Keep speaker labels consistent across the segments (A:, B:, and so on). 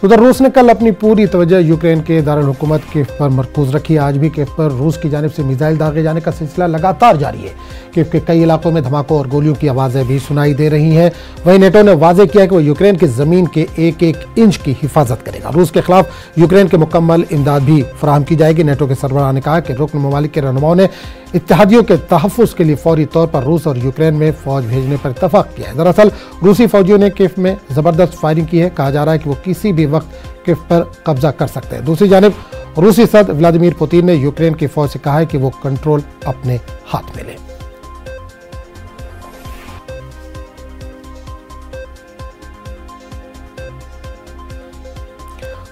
A: उधर रूस ने कल अपनी पूरी तवज्जो यूक्रेन के दारुल हुकूमत कीव पर मरकूज रखी। आज भी कीव पर रूस की जानिब से मिसाइल दागे जाने का सिलसिला लगातार जारी है। कीव के कई इलाकों में धमाकों और गोलियों की आवाज़ें भी सुनाई दे रही हैं। वहीं नेटो ने वाजे किया कि वो यूक्रेन की ज़मीन के एक एक इंच की हिफाजत करेगा। रूस के खिलाफ यूक्रेन के मुकम्मल इमदाद भी फराहम की जाएगी। नेटो के सरबराह ने कहा कि रुकन ममालिक के रहनुमाओं ने इत्तेहादियों के तहफ़्फ़ुज़ के लिए फौरी तौर पर रूस और यूक्रेन में फौज भेजने पर इत्तफाक किया है। दरअसल रूसी फौजियों ने कीव में ज़बरदस्त फायरिंग की है। कहा जा रहा है कि वो किसी भी वक्त कीव पर कब्जा कर सकते हैं। दूसरी जानिब रूसी सदर व्लादिमीर पुतिन ने यूक्रेन की फौज से कहा है कि वो कंट्रोल अपने हाथ में ले।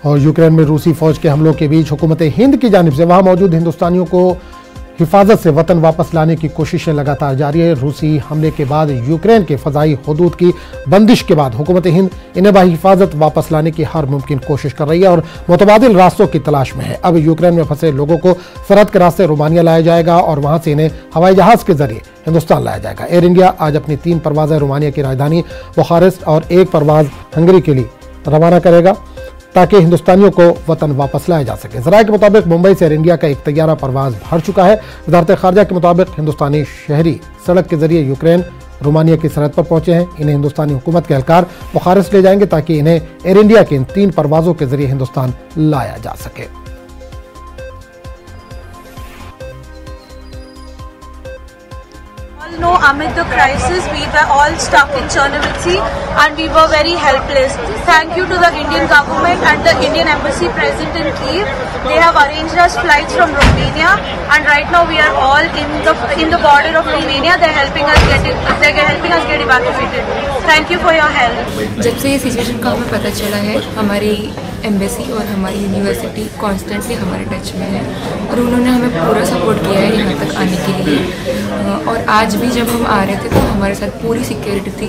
A: और यूक्रेन में रूसी फौज के हमलों के बीच हुकूमत हिंद की जानिब से वहां मौजूद हिंदुस्तानियों को हिफाजत से वतन वापस लाने की कोशिशें लगातार जारी है। रूसी हमले के बाद यूक्रेन के फजाई हदूद की बंदिश के बाद हुकूमत हिंद इन्हें बाहिफाजत वापस लाने की हर मुमकिन कोशिश कर रही है और मुतबादिल रास्तों की तलाश में है। अब यूक्रेन में फंसे लोगों को सरहद के रास्ते रोमानिया लाया जाएगा और वहां से इन्हें हवाई जहाज के जरिए हिंदुस्तान लाया जाएगा। एयर इंडिया आज अपनी 3 परवाजें रोमानिया की राजधानी बुखारेस्ट और 1 परवाज हंगरी के लिए रवाना करेगा ताकि हिंदुस्तानियों को वतन वापस लाया जा सके। ज़राए के मुताबिक मुंबई से एयर इंडिया का एक तैयारा परवाज भर चुका है। वज़ारत ख़ारजा के मुताबिक हिंदुस्तानी शहरी सड़क के जरिए यूक्रेन रोमानिया की सरहद पर पहुंचे हैं। इन्हें हिंदुस्तानी हुकूमत के एहलकार बुखारेस्ट ले जाएंगे ताकि इन्हें एयर इंडिया के इन 3 परवाजों के जरिए हिंदुस्तान लाया जा सके।
B: No, amid the crisis, we were all stuck in Chernovitzy and we were very helpless. Thank you to the Indian government and the Indian embassy present in Kyiv. They have arranged us flights from Romania, and right now we are all in the border of Romania. They're helping us get evacuated. Thank you for your help.
C: जब से ये situation का हमें पता चला है, हमारी embassy और हमारी यूनिवर्सिटी कॉन्स्टेंटली हमारे टच में है और उन्होंने हमें पूरा सपोर्ट किया है यहाँ तक आने के लिए। और आज भी जब हम आ रहे थे तो हमारे साथ पूरी सिक्योरिटी थी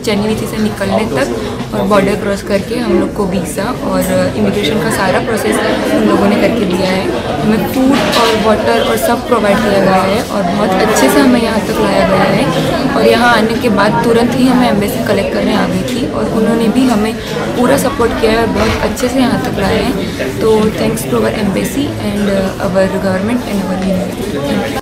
C: चेन्नई से निकलने तक और बॉर्डर क्रॉस करके हम लोग को वीज़ा और इमिग्रेशन का सारा प्रोसेस उन लोगों ने करके दिया है। हमें फूड और वाटर और सब प्रोवाइड किया गया है और बहुत अच्छे से हमें यहाँ तक लाया गया है। और यहाँ आने के बाद तुरंत ही हमें एम्बेसी कलेक्ट करने आ गई थी और उन्होंने भी हमें पूरा सपोर्ट किया है और बहुत अच्छे से यहाँ तक लाए हैं। तो thanks to our embassy and our government and our university.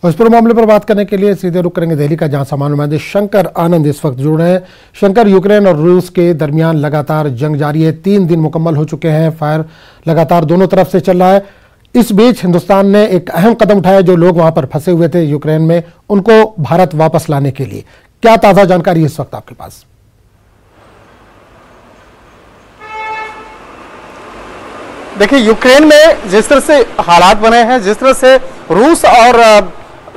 A: और इस पूरे मामले पर बात करने के लिए सीधे रुक करेंगे दिल्ली का, जहां सामान्य नुमाइंदे शंकर आनंद इस वक्त जुड़ रहे हैं। शंकर, यूक्रेन और रूस के दरमियान लगातार जंग जारी है, 3 दिन मुकम्मल हो चुके हैं, फायर लगातार दोनों तरफ से चल रहा है। इस बीच हिंदुस्तान ने एक अहम कदम उठाया, जो लोग वहां पर फंसे हुए थे यूक्रेन में उनको भारत वापस लाने के लिए। क्या ताज़ा जानकारी इस वक्त आपके पास?
D: देखिए, यूक्रेन में जिस तरह से हालात बने हैं, जिस तरह से रूस और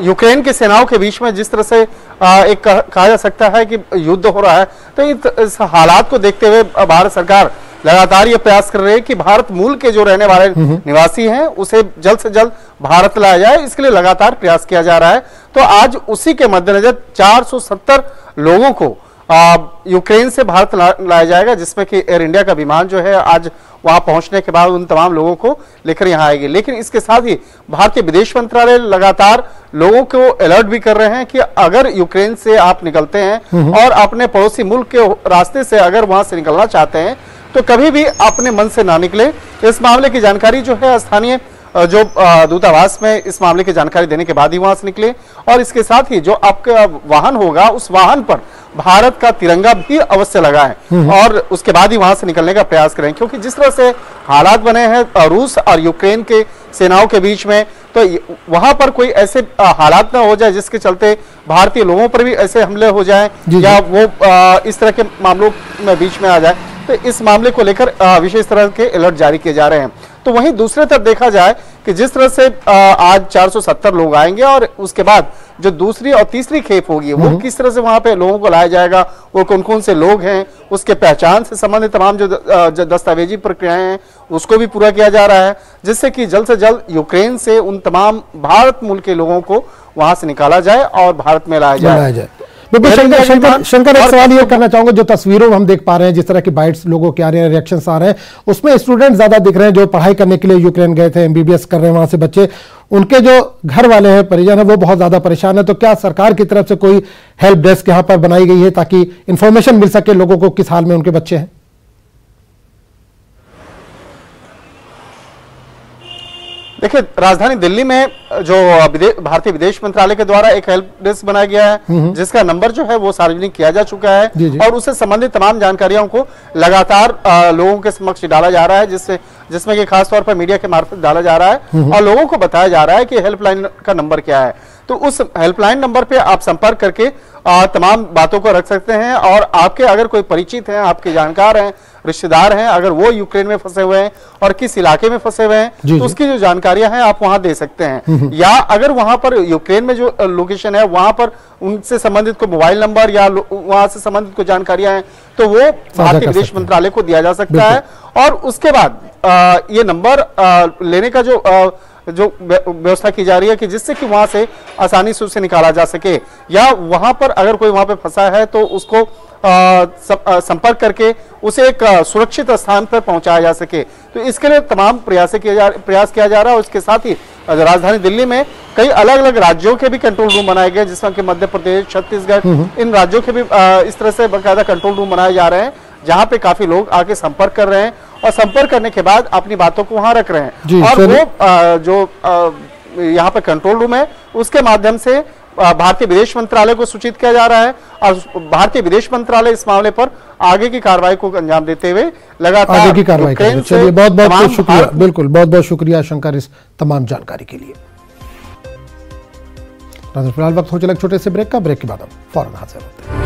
D: यूक्रेन की सेनाओं के बीच में जिस तरह से एक कहा जा सकता है कि युद्ध हो रहा है, तो इस हालात को देखते हुए भारत सरकार लगातार ये प्रयास कर रही है कि भारत मूल के जो रहने वाले निवासी हैं उसे जल्द से जल्द भारत लाया जाए। इसके लिए लगातार प्रयास किया जा रहा है। तो आज उसी के मद्देनजर 470 लोगों को यूक्रेन से भारत लाया जाएगा, जिसमें कि एयर इंडिया का विमान जो है आज वहां पहुंचने के बाद उन तमाम लोगों को लेकर यहां आएगी। लेकिन इसके साथ ही भारतीय विदेश मंत्रालय लगातार लोगों को अलर्ट भी कर रहे हैं कि अगर यूक्रेन से आप निकलते हैं और अपने पड़ोसी मुल्क के रास्ते से अगर वहां से निकलना चाहते हैं तो कभी भी अपने मन से ना निकले। इस मामले की जानकारी जो है स्थानीय जो दूतावास में इस मामले की जानकारी देने के बाद ही वहां से निकले। और इसके साथ ही जो आपका वाहन होगा उस वाहन पर भारत का तिरंगा भी अवश्य लगाएं और उसके बाद ही वहां से निकलने का प्रयास करें, क्योंकि जिस तरह से हालात बने हैं रूस और यूक्रेन के सेनाओं के बीच में, तो वहां पर कोई ऐसे हालात ना हो जाए जिसके चलते भारतीय लोगों पर भी ऐसे हमले हो जाएं या वो इस तरह के मामलों में बीच में आ जाए। तो इस मामले को लेकर विशेष तरह के अलर्ट जारी किए जा रहे हैं। तो वहीं दूसरे तरफ देखा जाए कि जिस तरह से आज 470 लोग आएंगे और उसके बाद जो दूसरी और तीसरी खेप होगी वो किस तरह से वहां पे लोगों को लाया जाएगा, वो कौन कौन से लोग हैं, उसके पहचान से संबंधित तमाम जो दस्तावेजी प्रक्रियाएं हैं उसको भी पूरा किया जा रहा है, जिससे कि जल्द से जल्द यूक्रेन से उन तमाम भारत मूल के लोगों को वहां से निकाला जाए और भारत में लाया जाए।
A: बिल्कुल शंकर, एक
D: और
A: सवाल ये करना चाहूंगा, जो तस्वीरों में हम देख पा रहे हैं, जिस तरह की बाइट्स लोगों के आ रहे हैं, रिएक्शंस आ रहे हैं, उसमें स्टूडेंट ज्यादा दिख रहे हैं जो पढ़ाई करने के लिए यूक्रेन गए थे, एमबीबीएस कर रहे हैं वहां से बच्चे, उनके जो घर वाले हैं, परिजन है, वो बहुत ज्यादा परेशान है। तो क्या सरकार की तरफ से कोई हेल्प डेस्क यहां पर बनाई गई है ताकि इंफॉर्मेशन मिल सके लोगों को किस हाल में उनके बच्चे हैं?
D: देखिए, राजधानी दिल्ली में जो भारतीय विदेश मंत्रालय के द्वारा एक हेल्प डेस्क बनाया गया है, जिसका नंबर जो है वो सार्वजनिक किया जा चुका है और उससे संबंधित तमाम जानकारियों को लगातार लोगों के समक्ष डाला जा रहा है, जिसमें कि खासतौर पर मीडिया के मार्फत डाला जा रहा है और लोगों को बताया जा रहा है कि हेल्पलाइन का नंबर क्या है। तो उस हेल्पलाइन नंबर पे आप संपर्क करके तमाम बातों को रख सकते हैं और आपके अगर कोई परिचित हैं, आपके जानकार हैं, रिश्तेदार हैं, अगर वो यूक्रेन में फंसे हुए हैं और किस इलाके में फंसे हुए हैं, तो उसकी जो जानकारियां हैं आप वहां दे सकते हैं। या अगर वहां पर यूक्रेन में जो लोकेशन है वहां पर उनसे संबंधित कोई मोबाइल नंबर या वहां से संबंधित कोई जानकारियां हैं तो वो भारतीय विदेश मंत्रालय को दिया जा सकता है और उसके बाद ये नंबर लेने का जो व्यवस्था की जा रही है कि जिससे कि वहां से आसानी से उसे निकाला जा सके, या वहां पर अगर कोई वहां पे फंसा है तो उसको संपर्क करके उसे एक सुरक्षित स्थान पर पहुंचाया जा सके। तो इसके लिए तमाम प्रयास किया जा रहा है। उसके साथ ही राजधानी दिल्ली में कई अलग अलग राज्यों के भी कंट्रोल रूम बनाए गए, जिसमें कि मध्य प्रदेश, छत्तीसगढ़, इन राज्यों के भी इस तरह से बाकायदा कंट्रोल रूम बनाए जा रहे हैं, जहां पे काफी लोग आके संपर्क कर रहे हैं और संपर्क करने के बाद अपनी बातों को वहां रख रहे हैं। और वो जो यहाँ पे कंट्रोल रूम है उसके माध्यम से भारतीय विदेश मंत्रालय को सूचित किया जा रहा है और भारतीय विदेश मंत्रालय इस मामले पर आगे की कार्रवाई को अंजाम देते हुए लगातार
A: आगे की कार्रवाई करेंगे। चलिए, बहुत बहुत शुक्रिया, बिल्कुल बहुत बहुत शुक्रिया शंकर इस तमाम जानकारी के लिए। फिलहाल वक्त हो चला छोटे से ब्रेक का, ब्रेक के बाद हम फौरन हाजिर होते हैं।